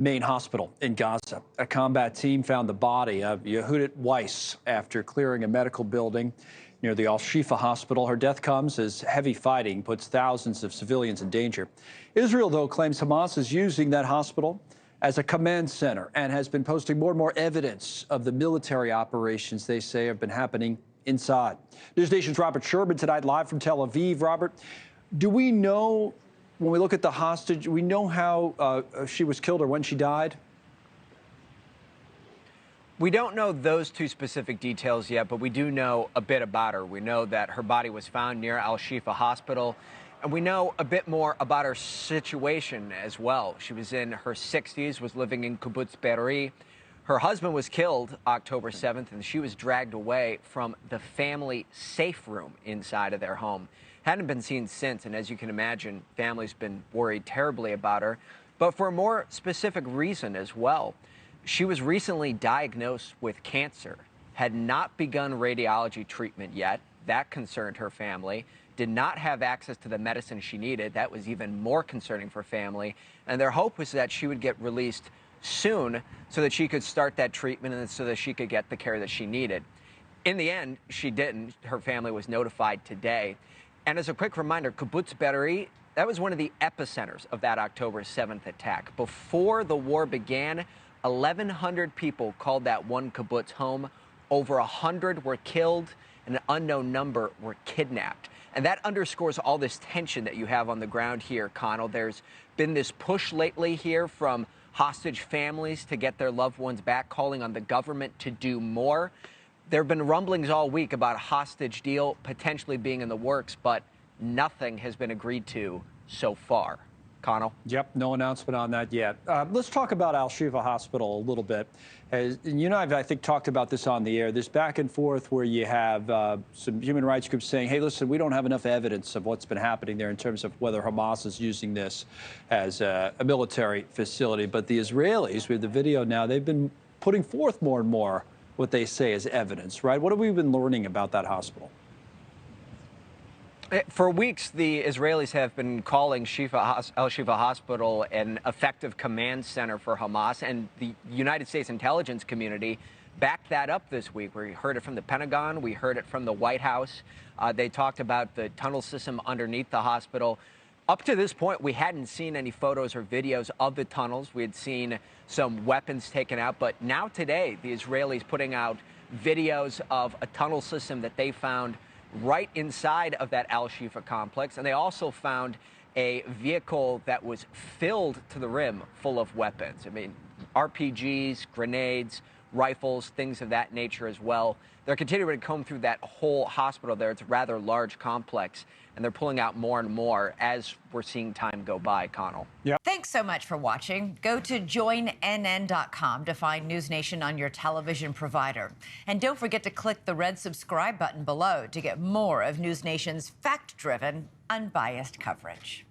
main hospital in Gaza. A combat team found the body of Yehudit Weiss after clearing a medical building near the Al-Shifa hospital. Her death comes as heavy fighting puts thousands of civilians in danger. Israel, though, claims Hamas is using that hospital as a command center and has been posting more and more evidence of the military operations they say have been happening inside. NewsNation's Robert Sherman tonight, live from Tel Aviv. Robert, do we know, when we look at the hostage, we know how she was killed or when she died? We don't know those two specific details yet, but we do know a bit about her. We know that her body was found near Al-Shifa hospital, and we know a bit more about her situation as well. She was in her 60s, was living in Kibbutz Be'eri. Her husband was killed October 7th, and she was dragged away from the family safe room inside of their home. Hadn't been seen since, and as you can imagine, family's been worried terribly about her, but for a more specific reason as well. She was recently diagnosed with cancer, had not begun radiology treatment yet. That concerned her family. Did not have access to the medicine she needed. That was even more concerning for family. And their hope was that she would get released soon so that she could start that treatment and so that she could get the care that she needed. In the end, she didn't. Her family was notified today. And as a quick reminder, Kibbutz Be'eri, that was one of the epicenters of that October 7th attack. Before the war began, 1,100 people called that one kibbutz home. Over 100 were killed, and an unknown number were kidnapped. And that underscores all this tension that you have on the ground here, Connell. There's been this push lately here from hostage families to get their loved ones back, calling on the government to do more. There have been rumblings all week about a hostage deal potentially being in the works, but nothing has been agreed to so far. Connell? Yep, no announcement on that yet. Let's talk about Al-Shifa Hospital a little bit. And you and I have, I think, talked about this on the air. This back and forth where you have some human rights groups saying, hey, listen, we don't have enough evidence of what's been happening there in terms of whether Hamas is using this as a military facility. But the Israelis, we have the video now, they've been putting forth more and more what they say is evidence, right? What have we been learning about that hospital? For weeks, the Israelis have been calling Al-Shifa Hospital an effective command center for Hamas, and the United States intelligence community backed that up this week. We heard it from the Pentagon. We heard it from the White House. They talked about the tunnel system underneath the hospital. Up to this point, we hadn't seen any photos or videos of the tunnels. We had seen some weapons taken out, but now today, the Israelis putting out videos of a tunnel system that they found right inside of that Al-Shifa complex. And they also found a vehicle that was filled to the rim full of weapons. I mean, RPGs, grenades, rifles, things of that nature as well. They're continuing to comb through that whole hospital there. It's a rather large complex, and they're pulling out more and more as we're seeing time go by, Connell. Yeah. Thanks so much for watching. Go to joinnn.com to find NewsNation on your television provider. And don't forget to click the red subscribe button below to get more of NewsNation's fact-driven, unbiased coverage.